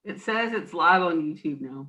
It says it's live on YouTube now.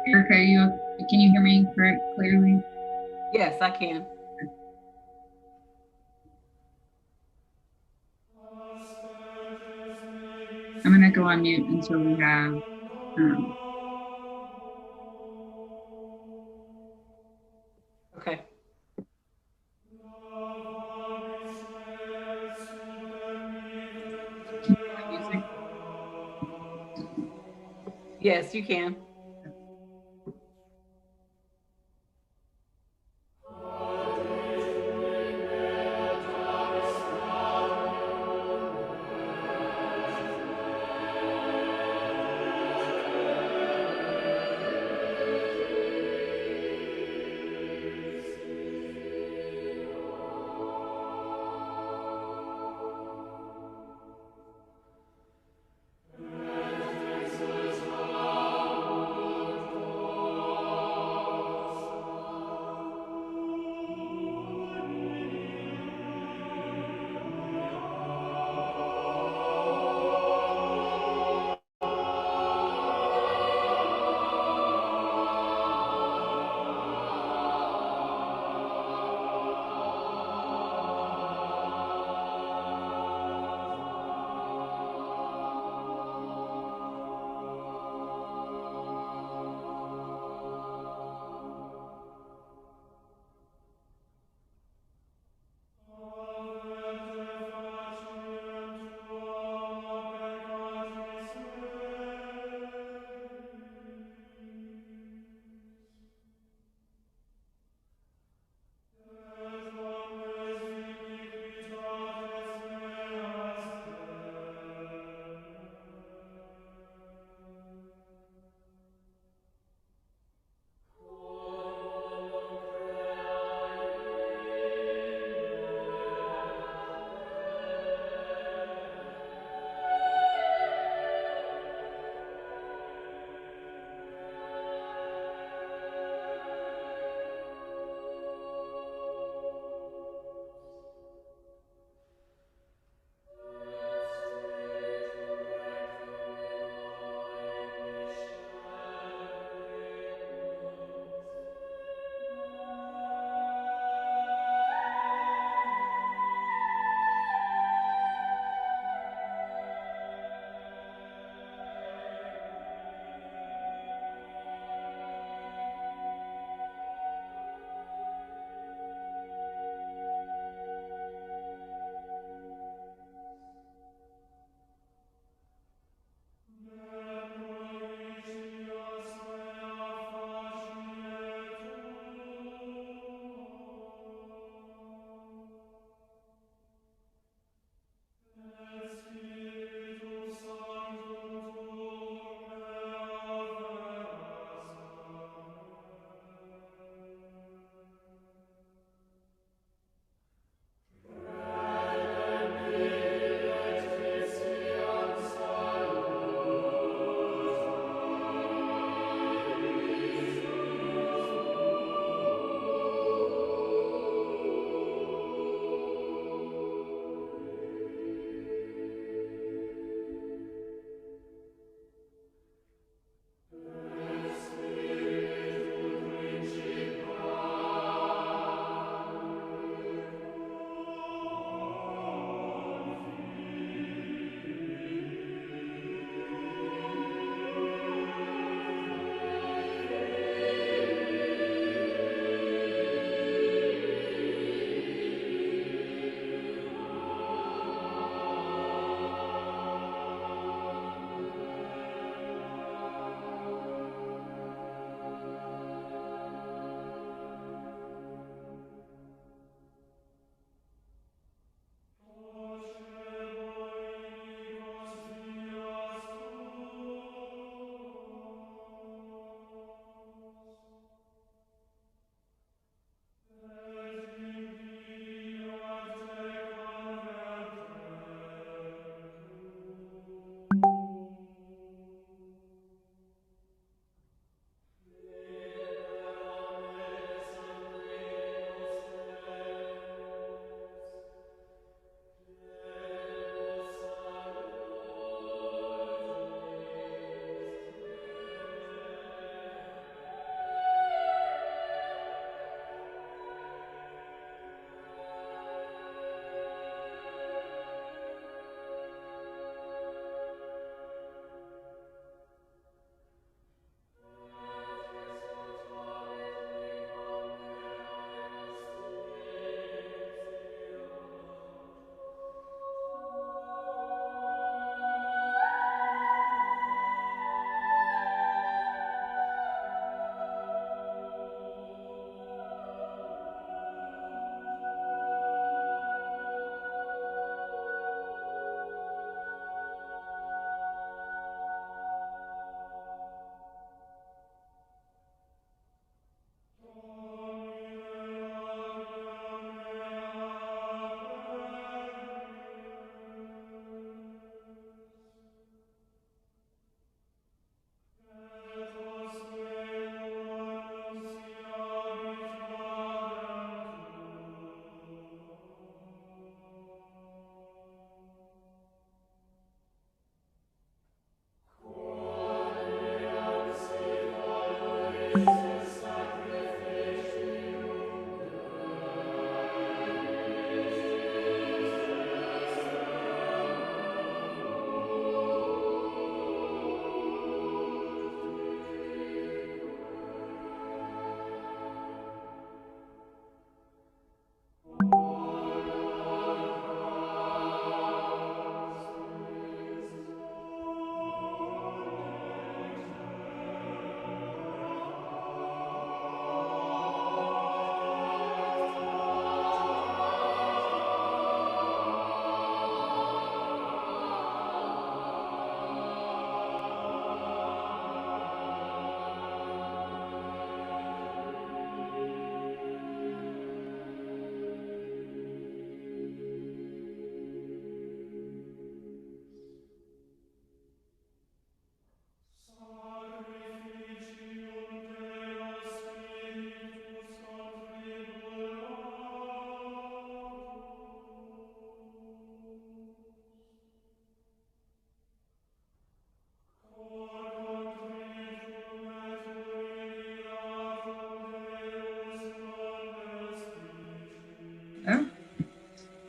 Erica, can you hear me clearly? Yes, I can. I'm gonna go on mute until we have Okay. music. Yes, you can.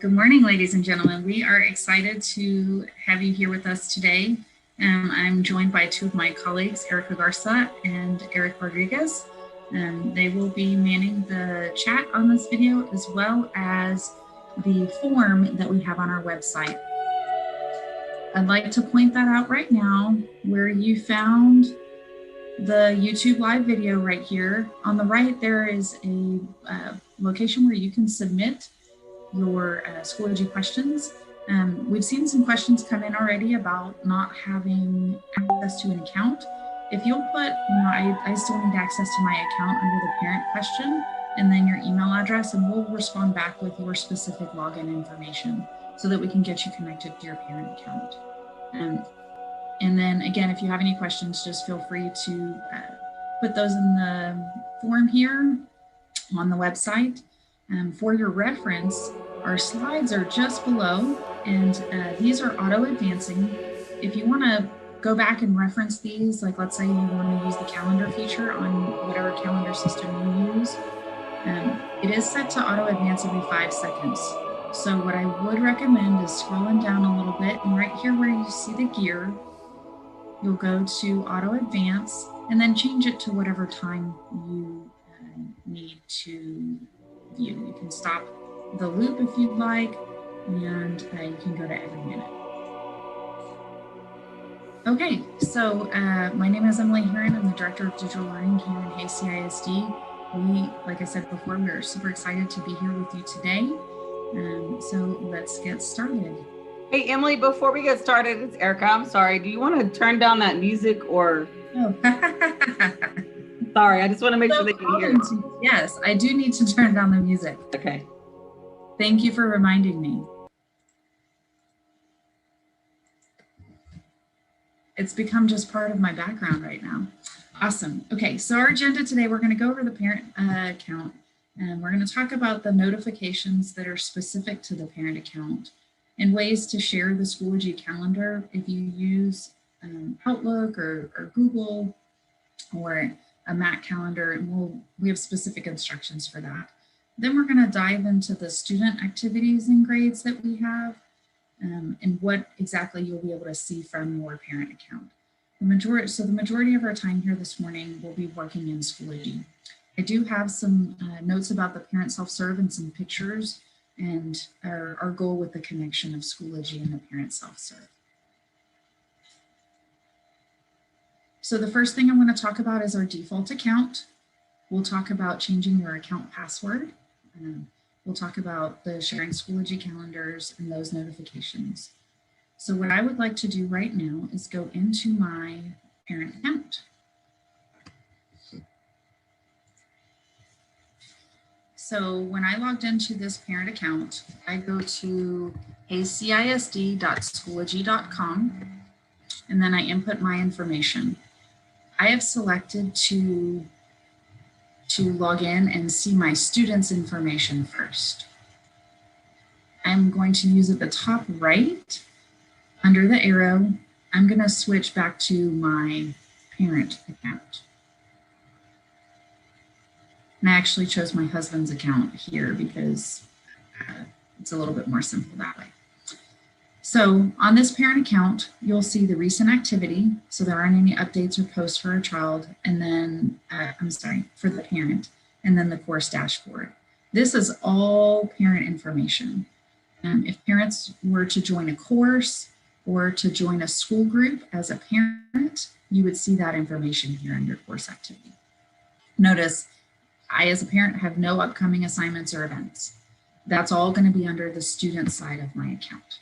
Good morning, ladies and gentlemen. We are excited to have you here with us today. I'm joined by two of my colleagues, Erica Garza and Eric Rodriguez. They will be manning the chat on this video as well as the form that we have on our website. I'd like to point that out right now where you found the YouTube live video right here. On the right, there is a location where you can submit your Schoology questions. We've seen some questions come in already about not having access to an account. If you'll put, I still need access to my account under the parent question and then your email address, and we'll respond back with your specific login information so that we can get you connected to your parent account. And then again, if you have any questions, just feel free to put those in the form here on the website. For your reference, our slides are just below, and these are auto-advancing. If you want to go back and reference these, like let's say you want to use the calendar feature on whatever calendar system you use, it is set to auto-advance every 5 seconds. So what I would recommend is scrolling down a little bit, and right here where you see the gear, you'll go to auto-advance and then change it to whatever time you need to view. You can stop the loop if you'd like, and you can go to every minute. Okay, so my name is Emily Heron. I'm the Director of Digital Learning here in Hay CISD. We, like I said before, we're super excited to be here with you today. So let's get started. Hey, Emily, before we get started, it's Erica. I'm sorry. Do you want to turn down that music or? Oh. Sorry, I just want to make sure they can hear. Yes, I do need to turn down the music. Okay. Thank you for reminding me. It's become just part of my background right now. Awesome. Okay, so our agenda today, we're going to go over the parent account, and we're going to talk about the notifications that are specific to the parent account and ways to share the Schoology calendar if you use Outlook or Google or a Mac calendar, and we have specific instructions for that. Then we're going to dive into the student activities and grades that we have, and what exactly you'll be able to see from your parent account. The majority of our time here this morning will be working in Schoology. I do have some notes about the parent self-serve and some pictures and our goal with the connection of Schoology and the parent self-serve. So the first thing I'm going to talk about is our default account. We'll talk about changing your account password. We'll talk about the sharing Schoology calendars and those notifications. So what I would like to do right now is go into my parent account. So when I logged into this parent account, I go to acisd.schoology.com, and then I input my information. I have selected to log in and see my students' information first. I'm going to use at the top right, under the arrow, I'm going to switch back to my parent account. And I actually chose my husband's account here because it's a little bit more simple that way. So on this parent account, you'll see the recent activity. So there aren't any updates or posts for a child, and then, for the parent, and then the course dashboard. This is all parent information. If parents were to join a course or to join a school group as a parent, you would see that information here under course activity. Notice, I as a parent have no upcoming assignments or events. That's all going to be under the student side of my account.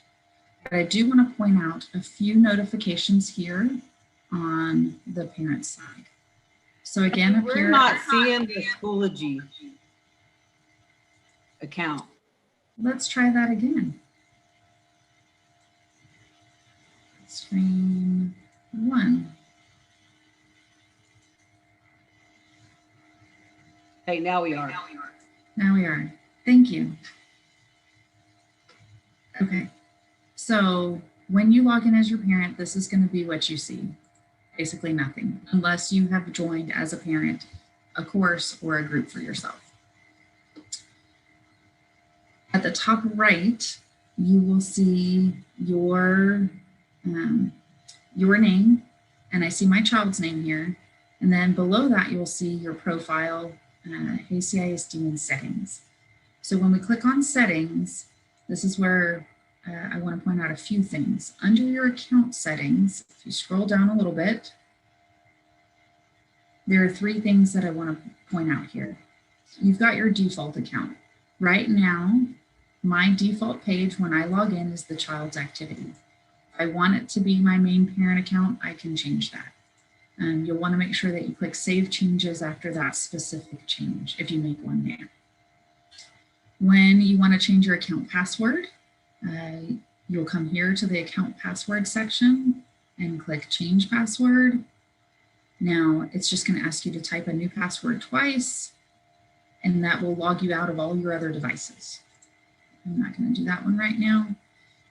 But I do want to point out a few notifications here on the parent side. So again, up here, we're not seeing the Schoology account. Let's try that again. Screen 1. Hey, now we are. Now we are. Thank you. Okay. So when you log in as your parent, this is going to be what you see. Basically nothing, unless you have joined as a parent a course or a group for yourself. At the top right, you will see your name, and I see my child's name here. And then below that, you'll see your profile, Hey CISD and settings. So when we click on settings, this is where I want to point out a few things. Under your account settings, if you scroll down a little bit, there are 3 things that I want to point out here. You've got your default account. Right now, my default page when I log in is the child's activity. If I want it to be my main parent account, I can change that. You'll want to make sure that you click Save Changes after that specific change if you make one there. When you want to change your account password, you'll come here to the account password section and click Change Password. Now it's just going to ask you to type a new password twice, and that will log you out of all your other devices. I'm not going to do that one right now.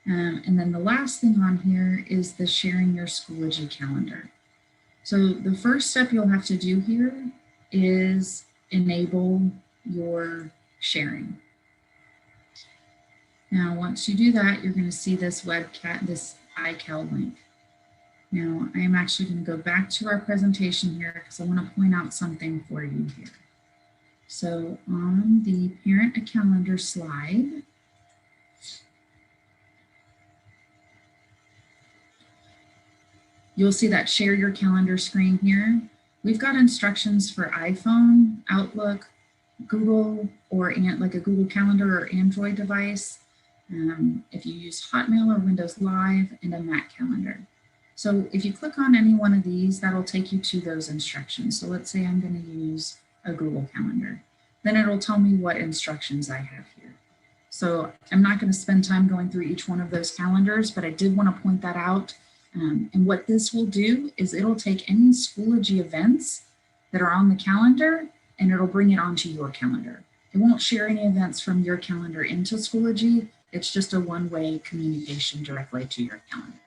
And then the last thing on here is the sharing your Schoology calendar. So the first step you'll have to do here is enable your sharing. Now, once you do that, you're going to see this this iCal link. Now, I am actually going to go back to our presentation here because I want to point out something for you here. So on the parent calendar slide, you'll see that share your calendar screen here. We've got instructions for iPhone, Outlook, Google, or like a Google Calendar or Android device. If you use Hotmail or Windows Live, and a Mac calendar. So if you click on any one of these, that'll take you to those instructions. So let's say I'm going to use a Google Calendar. Then it'll tell me what instructions I have here. So I'm not going to spend time going through each one of those calendars, but I did want to point that out. And what this will do is it'll take any Schoology events that are on the calendar and it'll bring it onto your calendar. It won't share any events from your calendar into Schoology. It's just a one-way communication directly to your calendar.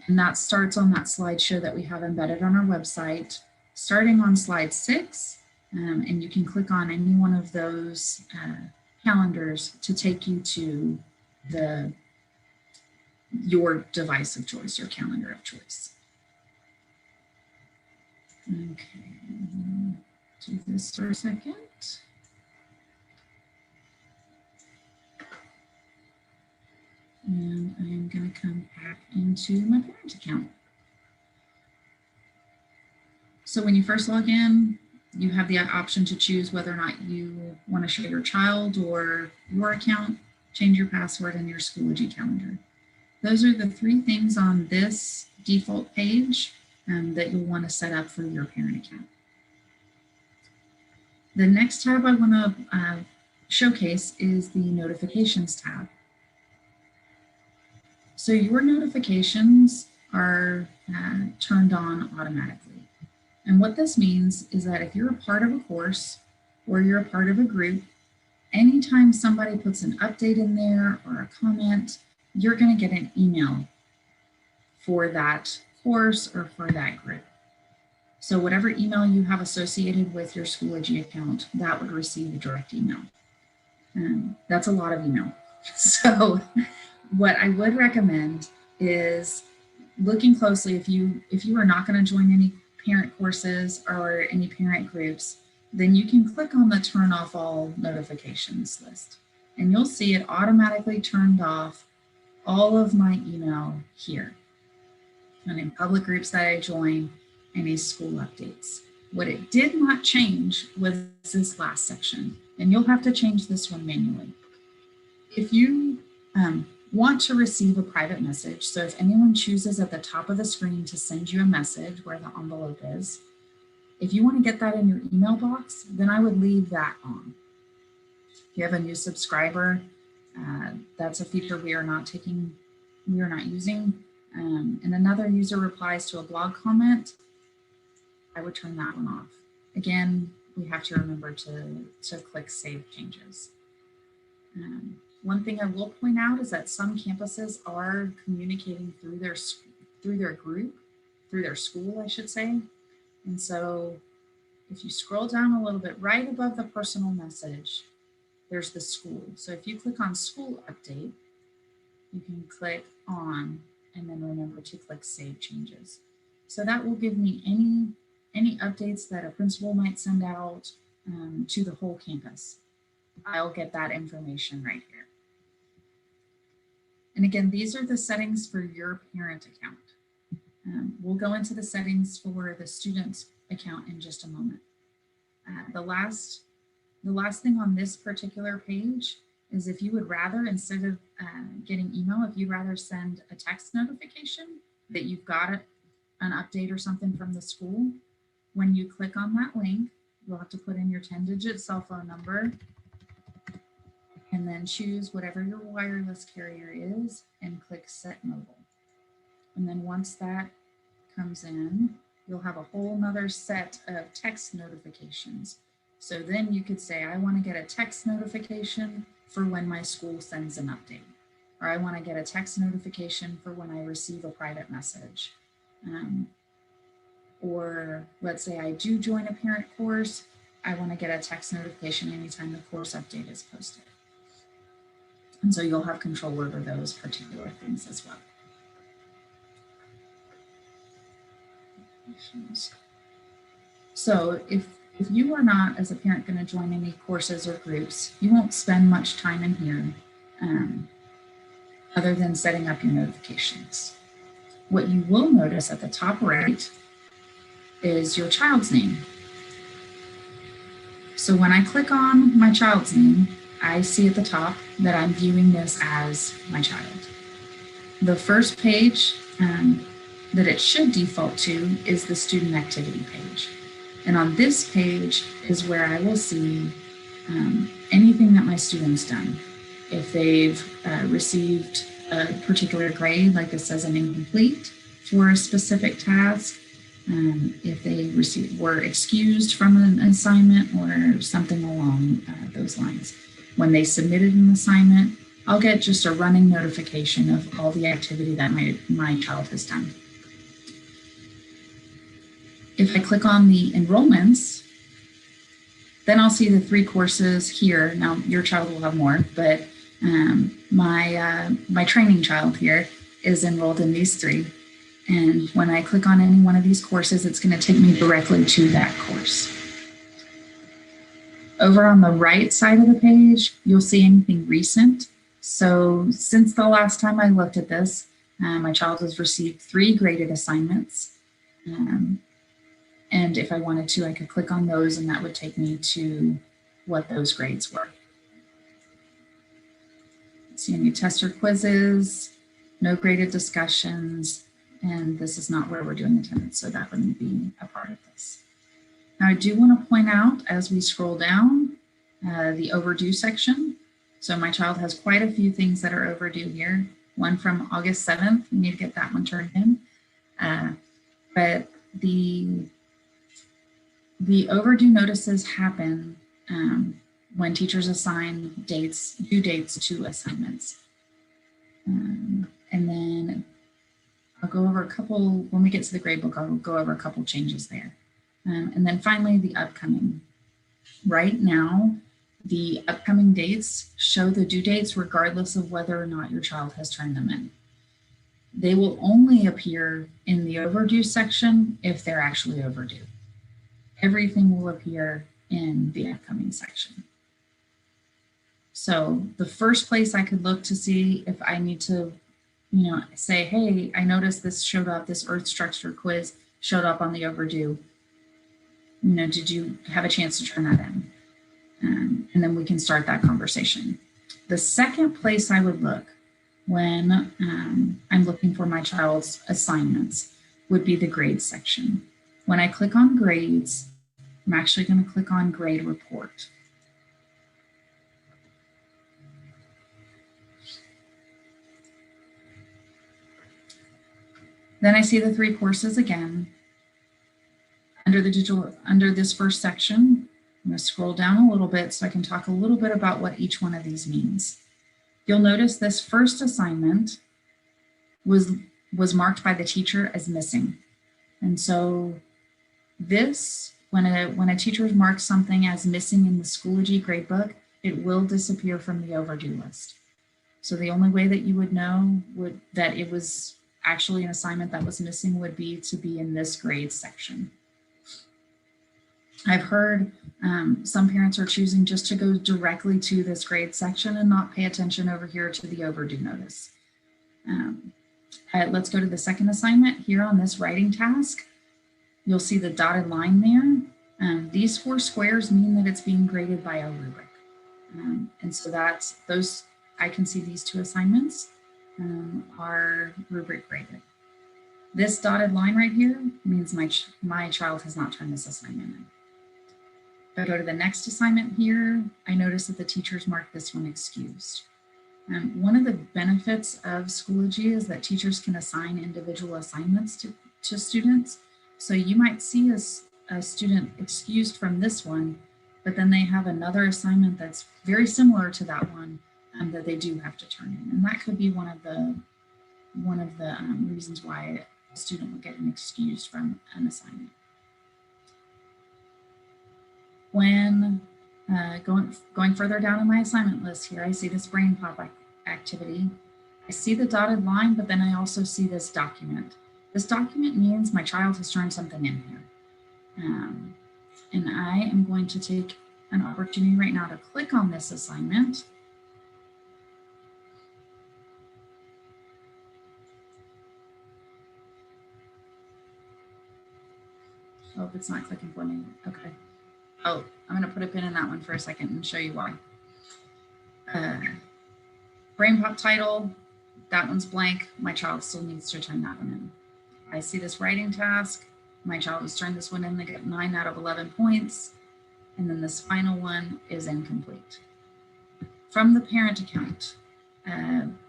And that starts on that slideshow that we have embedded on our website, starting on slide 6. And you can click on any one of those calendars to take you to your device of choice, your calendar of choice. Okay, do this for a second. And I'm going to come back into my parent account. So when you first log in, you have the option to choose whether or not you want to share your child or your account, change your password, and your Schoology calendar. Those are the 3 things on this default page that you'll want to set up for your parent account. The next tab I want to showcase is the Notifications tab. So your notifications are turned on automatically. And what this means is that if you're a part of a course or you're a part of a group, anytime somebody puts an update in there or a comment, you're going to get an email for that course or for that group. So whatever email you have associated with your Schoology account, that would receive a direct email. That's a lot of email. So what I would recommend is looking closely. If you are not going to join any parent courses or any parent groups, then you can click on the turn off all notifications list, and you'll see it automatically turned off all of my email here. And in public groups that I join, any school updates. What it did not change was this last section, and you'll have to change this one manually. If you want to receive a private message, so if anyone chooses at the top of the screen to send you a message where the envelope is, if you want to get that in your email box, then I would leave that on. If you have a new subscriber, that's a feature we are not using. And another user replies to a blog comment, I would turn that one off. Again, we have to remember to click Save Changes. One thing I will point out is that some campuses are communicating through their group, through their school, I should say. And so if you scroll down a little bit right above the personal message, there's the school. So if you click on school update, you can click on and then remember to click save changes. So that will give me any updates that a principal might send out to the whole campus. I'll get that information right here. And again, these are the settings for your parent account. We'll go into the settings for the student's account in just a moment. The last thing on this particular page is if you would rather, instead of getting email, if you'd rather send a text notification that you've got an update or something from the school, when you click on that link, you'll have to put in your 10-digit cell phone number and then choose whatever your wireless carrier is and click Set Mobile. And then once that comes in, you'll have a whole nother set of text notifications. So then you could say, I want to get a text notification for when my school sends an update, or I want to get a text notification for when I receive a private message. Or let's say I do join a parent course, I want to get a text notification anytime the course update is posted. And so you'll have control over those particular things as well. So if you are not, as a parent, going to join any courses or groups, you won't spend much time in here other than setting up your notifications. What you will notice at the top right is your child's name. So when I click on my child's name, I see at the top that I'm viewing this as my child. The first page that it should default to is the student activity page. And on this page is where I will see anything that my student's done. If they've received a particular grade, like it says an incomplete for a specific task, if they were excused from an assignment or something along those lines. When they submitted an assignment, I'll get just a running notification of all the activity that my child has done. If I click on the enrollments, then I'll see the 3 courses here. Now your child will have more, but my training child here is enrolled in these 3. And when I click on any one of these courses, it's going to take me directly to that course. Over on the right side of the page, you'll see anything recent. So since the last time I looked at this, my child has received 3 graded assignments. And if I wanted to, I could click on those and that would take me to what those grades were. See any test or quizzes, no graded discussions, and this is not where we're doing attendance, so that wouldn't be a part of this. Now I do want to point out as we scroll down the overdue section. So my child has quite a few things that are overdue here. One from August 7th, we need to get that one turned in. But the overdue notices happen when teachers assign due dates to assignments. And then I'll go over a couple, when we get to the gradebook, I'll go over a couple changes there. And then finally, the upcoming. Right now, the upcoming dates show the due dates regardless of whether or not your child has turned them in. They will only appear in the overdue section if they're actually overdue. Everything will appear in the upcoming section. So the first place I could look to see if I need to, say, hey, I noticed this showed up, this earth structure quiz showed up on the overdue. Did you have a chance to turn that in? And then we can start that conversation. The second place I would look when I'm looking for my child's assignments would be the grades section. When I click on grades, I'm actually going to click on grade report. Then I see the 3 courses again. Under this first section, I'm going to scroll down a little bit so I can talk a little bit about what each one of these means. You'll notice this first assignment was marked by the teacher as missing. And so this, when a teacher marks something as missing in the Schoology gradebook, it will disappear from the overdue list. So the only way that you would know that it was actually an assignment that was missing would be to be in this grade section. I've heard some parents are choosing just to go directly to this grade section and not pay attention over here to the overdue notice. Let's go to the second assignment here on this writing task. You'll see the dotted line there. These 4 squares mean that it's being graded by a rubric. And so that's those, I can see these 2 assignments are rubric graded. This dotted line right here means my child has not turned this assignment in. If I go to the next assignment here, I notice that the teachers marked this one excused. One of the benefits of Schoology is that teachers can assign individual assignments to students. So you might see a student excused from this one, but then they have another assignment that's very similar to that one that they do have to turn in. And that could be one of the reasons why a student will get an excused from an assignment. When going further down in my assignment list here, I see this brain pop activity. I see the dotted line, but then I also see this document. This document means my child has turned something in here. And I am going to take an opportunity right now to click on this assignment. Oh, it's not clicking for me. Okay. Oh, I'm going to put a pin in that one for a second and show you why. Brain pop title, that one's blank. My child still needs to turn that one in. I see this writing task. My child has turned this one in. They get 9 out of 11 points. And then this final one is incomplete. From the parent account,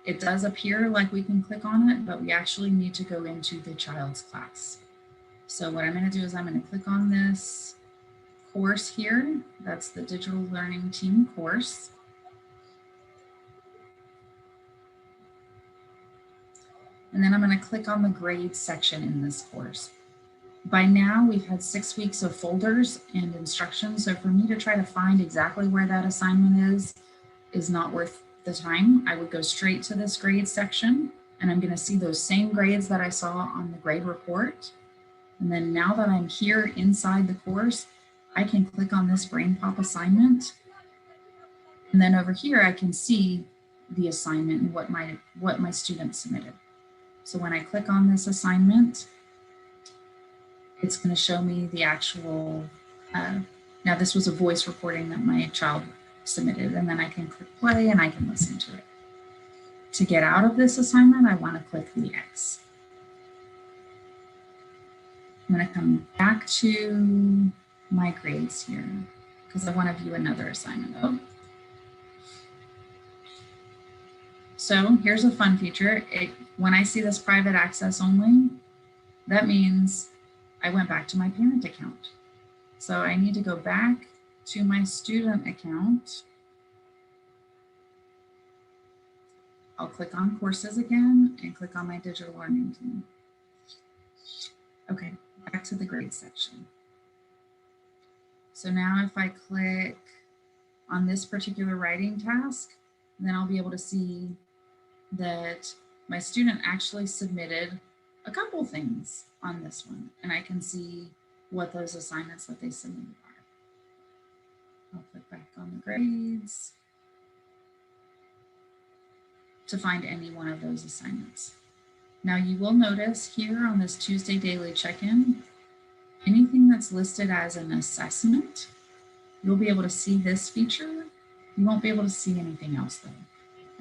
it does appear like we can click on it, but we actually need to go into the child's class. So what I'm going to do is I'm going to click on this course here. That's the Digital Learning Team course. And then I'm going to click on the grades section in this course. By now, we've had 6 weeks of folders and instructions. So for me to try to find exactly where that assignment is not worth the time. I would go straight to this grade section, and I'm going to see those same grades that I saw on the grade report. And then now that I'm here inside the course, I can click on this brain pop assignment. And then over here, I can see the assignment and what my student submitted. So when I click on this assignment, it's going to show me the actual, now this was a voice recording that my child submitted, and then I can click play and I can listen to it. To get out of this assignment, I want to click the X. I'm going to come back to my grades here because I want to view another assignment. Oh. So here's a fun feature. When I see this private access only, that means I went back to my parent account. So I need to go back to my student account. I'll click on courses again and click on my digital learning team. Okay, back to the grade section. So now if I click on this particular writing task, then I'll be able to see that my student actually submitted a couple things on this one, and I can see what those assignments that they submitted are. I'll click back on the grades to find any one of those assignments. Now you will notice here on this Tuesday daily check-in, anything that's listed as an assessment, you'll be able to see this feature. You won't be able to see anything else though.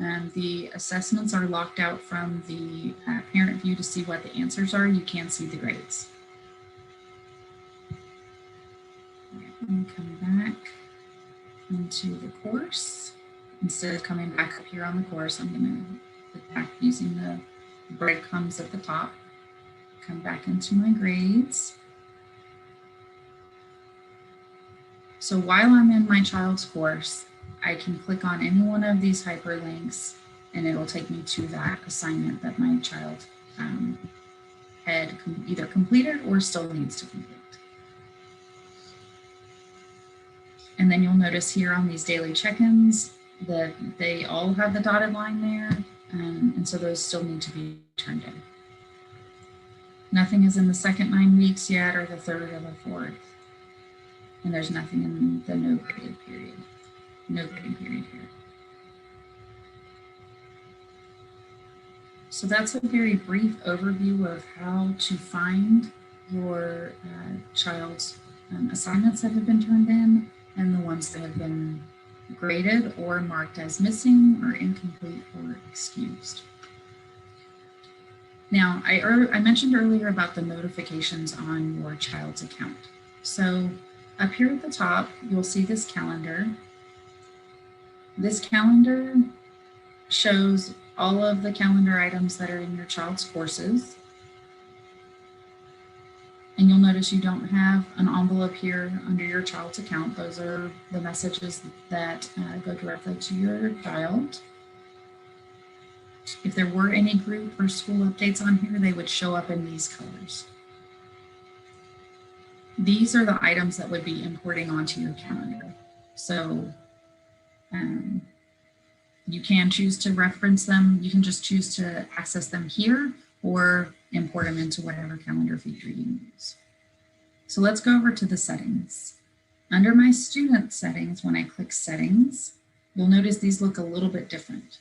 And the assessments are locked out from the parent view to see what the answers are. You can't see the grades. Let me come back into the course. Instead of coming back up here on the course, I'm going to click back using the breadcrumbs at the top. Come back into my grades. So while I'm in my child's course, I can click on any one of these hyperlinks and it'll take me to that assignment that my child had either completed or still needs to complete. And then you'll notice here on these daily check-ins that they all have the dotted line there. And so those still need to be turned in. Nothing is in the second 9 weeks yet, or the third or the fourth. And there's nothing in the no graded period. No grading period here. So that's a very brief overview of how to find your child's assignments that have been turned in and the ones that have been graded or marked as missing or incomplete or excused. Now, I mentioned earlier about the notifications on your child's account. So up here at the top, you'll see this calendar. This calendar shows all of the calendar items that are in your child's courses. And you'll notice you don't have an envelope here under your child's account. Those are the messages that go directly to your child. If there were any group or school updates on here, they would show up in these colors. These are the items that would be importing onto your calendar. So you can choose to reference them. You can just choose to access them here or import them into whatever calendar feature you use. So let's go over to the settings. Under my student settings, when I click settings, you'll notice these look a little bit different.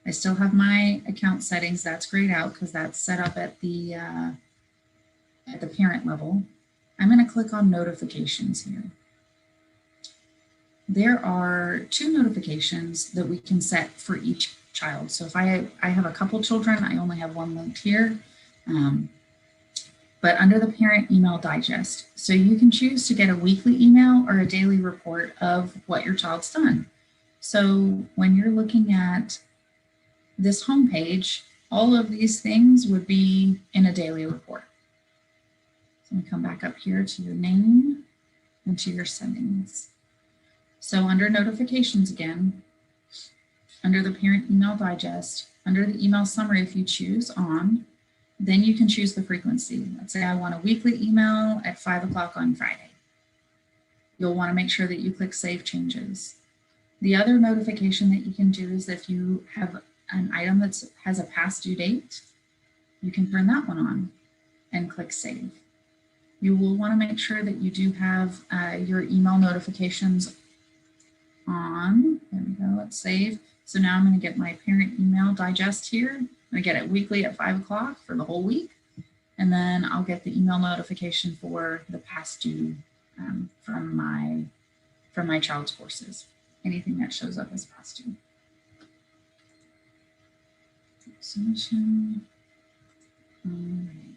I still have my account settings. That's grayed out because that's set up at the parent level. I'm going to click on notifications here. There are 2 notifications that we can set for each child. So if I have a couple children, I only have one linked here, but under the parent email digest. So you can choose to get a weekly email or a daily report of what your child's done. So when you're looking at this homepage, all of these things would be in a daily report. So I'm going to come back up here to your name and to your settings. So under notifications again, under the parent email digest, under the email summary, if you choose on, then you can choose the frequency. Let's say I want a weekly email at 5 o'clock on Friday. You'll want to make sure that you click Save Changes. The other notification that you can do is if you have an item that has a past due date, you can turn that one on and click Save. You will want to make sure that you do have your email notifications on. There we go, let's save. So now I'm going to get my parent email digest here. I'm going to get it weekly at 5 o'clock for the whole week. And then I'll get the email notification for the past due from my child's courses. Anything that shows up as past due. Submission. All right.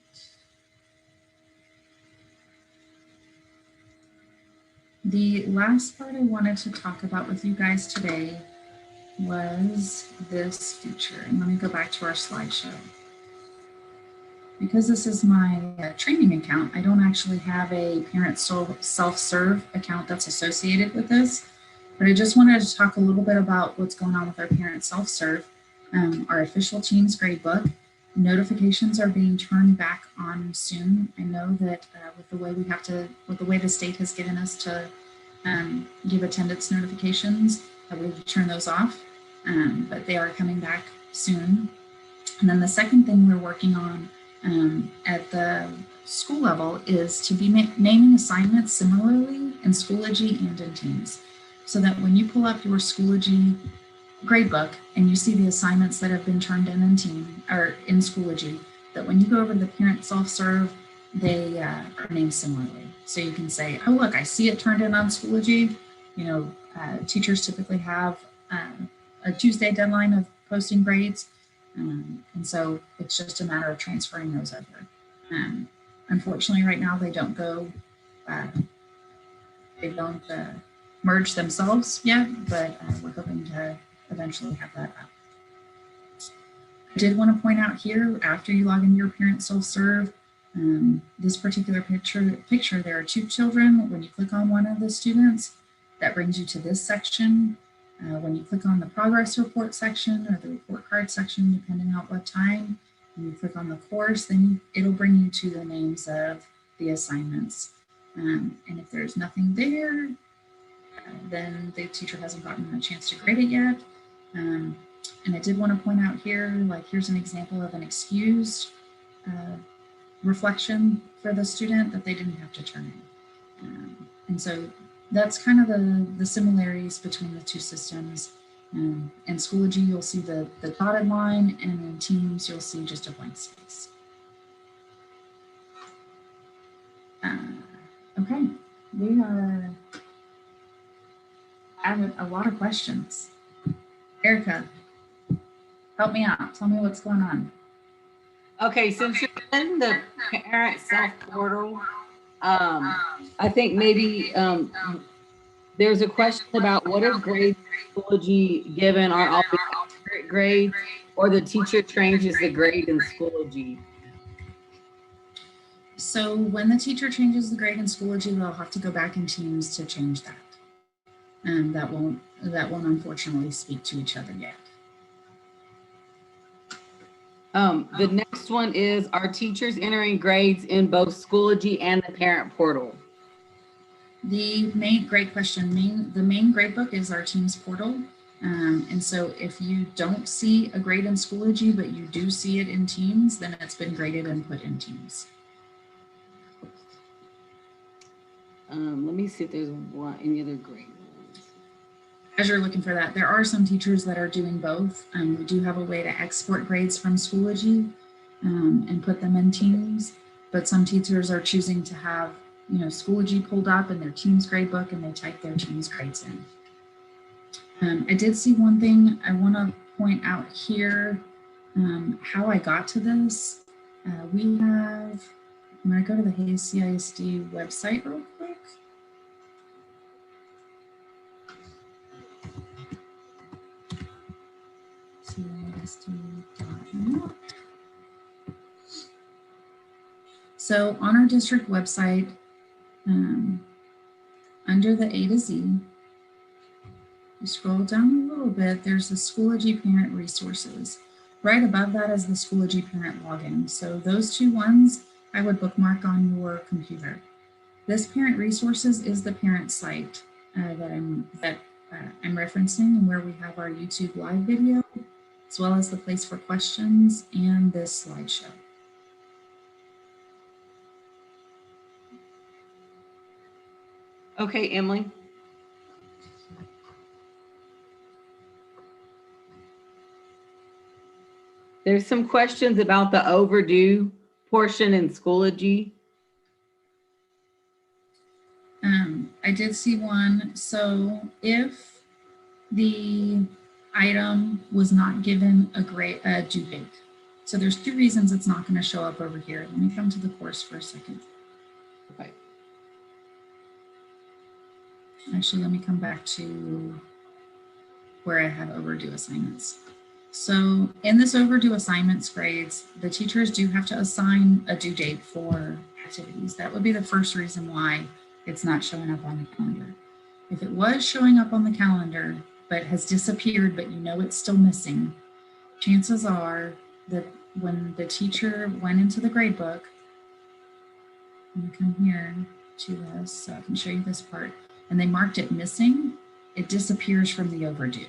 The last part I wanted to talk about with you guys today was this feature. And let me go back to our slideshow. Because this is my training account, I don't actually have a parent self-serve account that's associated with this, but I just wanted to talk a little bit about what's going on with our parent self-serve. Our official Teens Gradebook notifications are being turned back on soon. I know that with the way the state has given us to give attendance notifications, that we would turn those off, but they are coming back soon. And then the second thing we're working on at the school level is to be naming assignments similarly in Schoology and in Teens, so that when you pull up your Schoology gradebook and you see the assignments that have been turned in Teen or in Schoology, that when you go over to the parent self-serve, they are named similarly. So you can say, oh, look, I see it turned in on Schoology. You know, teachers typically have a Tuesday deadline of posting grades. And so it's just a matter of transferring those over. Unfortunately, right now, they don't merge themselves yet, but we're hoping to eventually have that up. I did want to point out here, after you log into your parent self-serve, this particular picture, there are 2 children. When you click on one of the students, that brings you to this section. When you click on the progress report section or the report card section, depending on what time, and you click on the course, then it'll bring you to the names of the assignments. And if there's nothing there, then the teacher hasn't gotten a chance to grade it yet. And I did want to point out here, like here's an example of an excused reflection for the student that they didn't have to turn in. And so that's kind of the similarities between the two systems. In Schoology, you'll see the dotted line, and in Teams, you'll see just a blank space. Okay, we are having a lot of questions. Erica, help me out. Tell me what's going on. Okay, since you're in the parent self portal, I think maybe there's a question about what is grade Schoology given are all accurate grades, or the teacher changes the grade in Schoology? So when the teacher changes the grade in Schoology, they'll have to go back in Teams to change that. And that won't unfortunately speak to each other yet. The next one is, are teachers entering grades in both Schoology and the parent portal? The great question. The main gradebook is our Teams portal. And so if you don't see a grade in Schoology, but you do see it in Teams, then it's been graded and put in Teams. Let me see if there's any other grade ones. As you're looking for that, there are some teachers that are doing both. We do have a way to export grades from Schoology and put them in Teams, but some teachers are choosing to have Schoology pulled up in their Teams gradebook, and they type their Teams grades in. I did see one thing I want to point out here, how I got to this. I'm going to go to the CISD website real quick. CISD.net. So on our district website, under the A to Z, you scroll down a little bit, there's the Schoology Parent Resources. Right above that is the Schoology Parent Login. So those two ones I would bookmark on your computer. This Parent Resources is the parent site that I'm referencing, and where we have our YouTube live video, as well as the place for questions and this slideshow. Okay, Emily. There's some questions about the overdue portion in Schoology. I did see one. So if the item was not given a due date, so there's two reasons it's not going to show up over here. Let me come to the course for a second. Okay. Actually, let me come back to where I have overdue assignments. So in this overdue assignments grades, the teachers do have to assign a due date for activities. That would be the first reason why it's not showing up on the calendar. If it was showing up on the calendar, but has disappeared, but it's still missing, chances are that when the teacher went into the gradebook, let me come here to this so I can show you this part, and they marked it missing, it disappears from the overdue.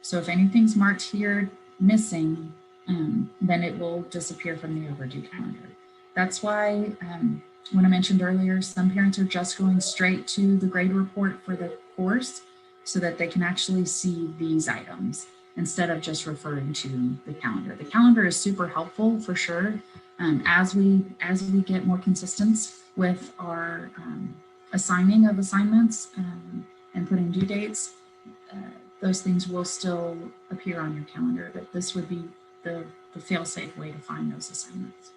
So if anything's marked here missing, then it will disappear from the overdue calendar. That's why when I mentioned earlier, some parents are just going straight to the grade report for the course so that they can actually see these items instead of just referring to the calendar. The calendar is super helpful for sure. As we get more consistent with our assigning of assignments and putting due dates, those things will still appear on your calendar, but this would be the fail-safe way to find those assignments.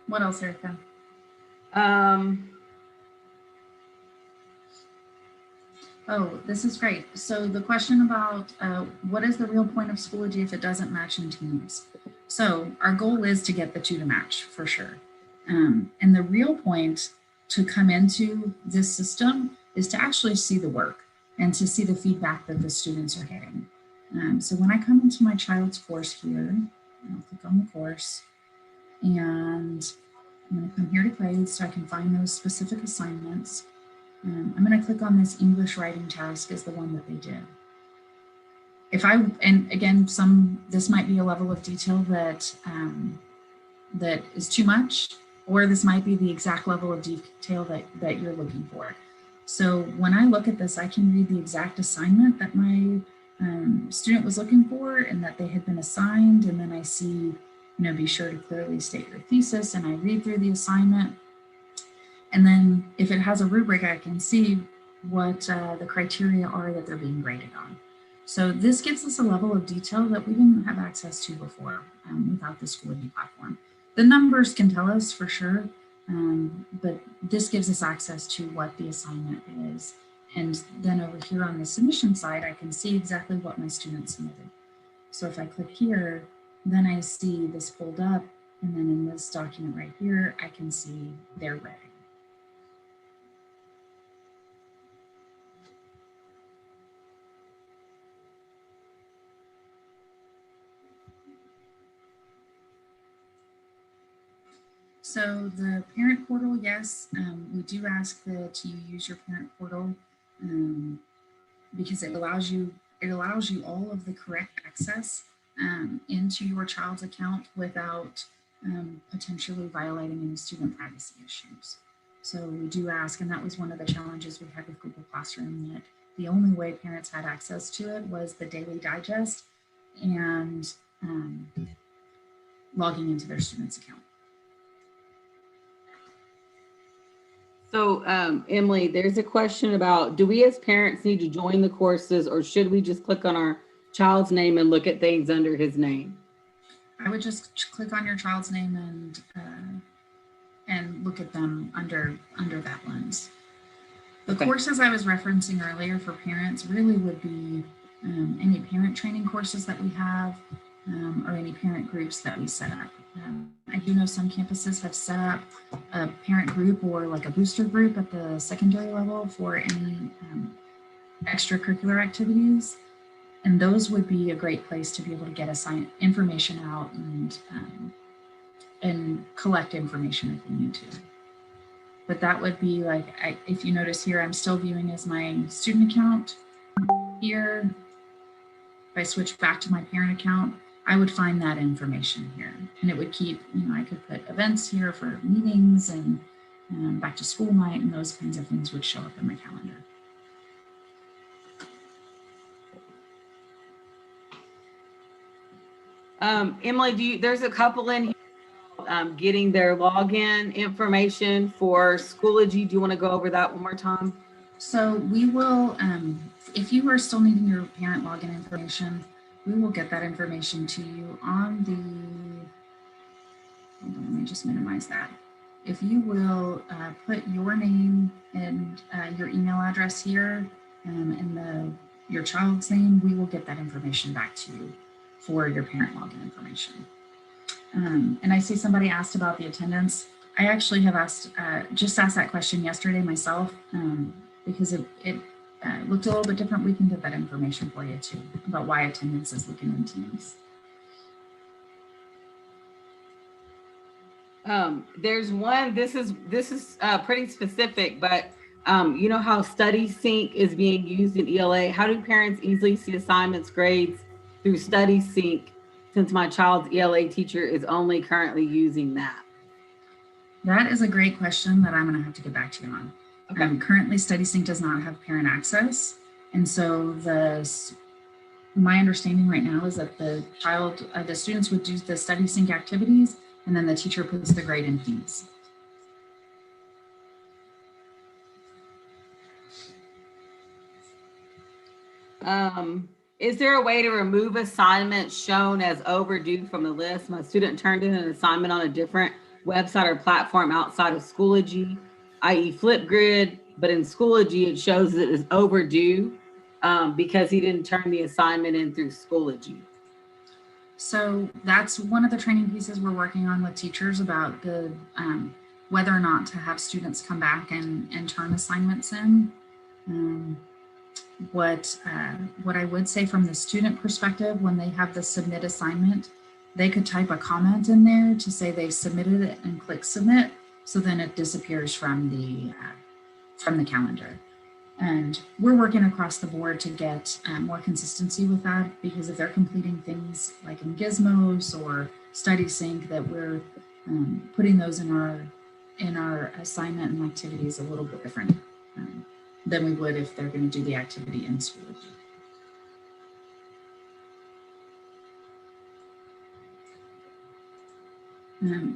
What else, Erica? Oh, this is great. So the question about what is the real point of Schoology if it doesn't match in Teams? So our goal is to get the two to match for sure. And the real point to come into this system is to actually see the work and to see the feedback that the students are getting. So when I come into my child's course here, I'll click on the course, and I'm going to come here to grades so I can find those specific assignments. I'm going to click on this English writing task as the one that they did. And again, this might be a level of detail that that is too much, or this might be the exact level of detail that you're looking for. So when I look at this, I can read the exact assignment that my student was looking for and that they had been assigned. And then I see, be sure to clearly state your thesis, and I read through the assignment. And then if it has a rubric, I can see what the criteria are that they're being graded on. So this gives us a level of detail that we didn't have access to before without the Schoology platform. The numbers can tell us for sure, but this gives us access to what the assignment is. And then over here on the submission side, I can see exactly what my student submitted. So if I click here, then I see this pulled up, and then in this document right here, I can see their rating. So the parent portal, yes, we do ask that you use your parent portal because it allows you all of the correct access into your child's account without potentially violating any student privacy issues. So we do ask, and that was one of the challenges we had with Google Classroom, that the only way parents had access to it was the daily digest and logging into their student's account. So, Emily, there's a question about, do we as parents need to join the courses, or should we just click on our child's name and look at things under his name? I would just click on your child's name and look at them under that lens. The courses I was referencing earlier for parents really would be any parent training courses that we have or any parent groups that we set up. I do know some campuses have set up a parent group or like a booster group at the secondary level for any extracurricular activities. And those would be a great place to be able to get information out and collect information if we need to. But that would be like, if you notice here, I'm still viewing as my student account here. If I switch back to my parent account, I would find that information here, and it would keep, I could put events here for meetings and back to school night, and those kinds of things would show up in my calendar. Emily, there's a couple in here getting their login information for Schoology. Do you want to go over that one more time? So we will, if you are still needing your parent login information, we will get that information to you on the, hold on, let me just minimize that. If you will put your name and your email address here and your child's name, we will get that information back to you for your parent login information. And I see somebody asked about the attendance. I actually have just asked that question yesterday myself because it looked a little bit different. We can get that information for you too about why attendance is looking in Teams. There's one, this is pretty specific, but you know how Study Sync is being used in ELA? How do parents easily see assignments, grades through Study Sync since my child's ELA teacher is only currently using that? That is a great question that I'm going to have to get back to you on. Okay. Currently, Study Sync does not have parent access. And so my understanding right now is that the students would do the Study Sync activities, and then the teacher puts the grade in Teams. Is there a way to remove assignments shown as overdue from the list? My student turned in an assignment on a different website or platform outside of Schoology, i.e. Flipgrid, but in Schoology, it shows it is overdue because he didn't turn the assignment in through Schoology. So that's one of the training pieces we're working on with teachers about the whether or not to have students come back and turn assignments in. what I would say from the student perspective, when they have the submit assignment, they could type a comment in there to say they submitted it and click submit. So then it disappears from the calendar. And we're working across the board to get more consistency with that, because if they're completing things like in Gizmos or Study Sync, that we're putting those in our assignment and activities a little bit different than we would if they're going to do the activity in Schoology.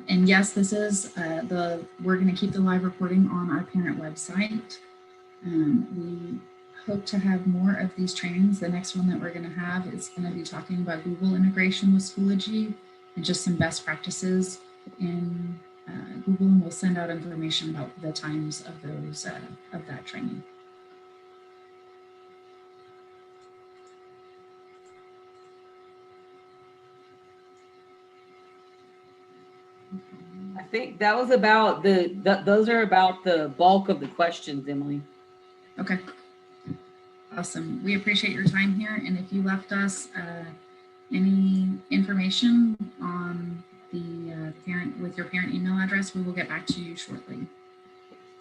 And yes, this is we're going to keep the live recording on our parent website. We hope to have more of these trainings. The next one that we're going to have is going to be talking about Google integration with Schoology and just some best practices in Google, and we'll send out information about the times of those of that training. I think that was about those are about the bulk of the questions, Emily. Okay. Awesome. We appreciate your time here. And if you left us any information on the parent with your parent email address, we will get back to you shortly.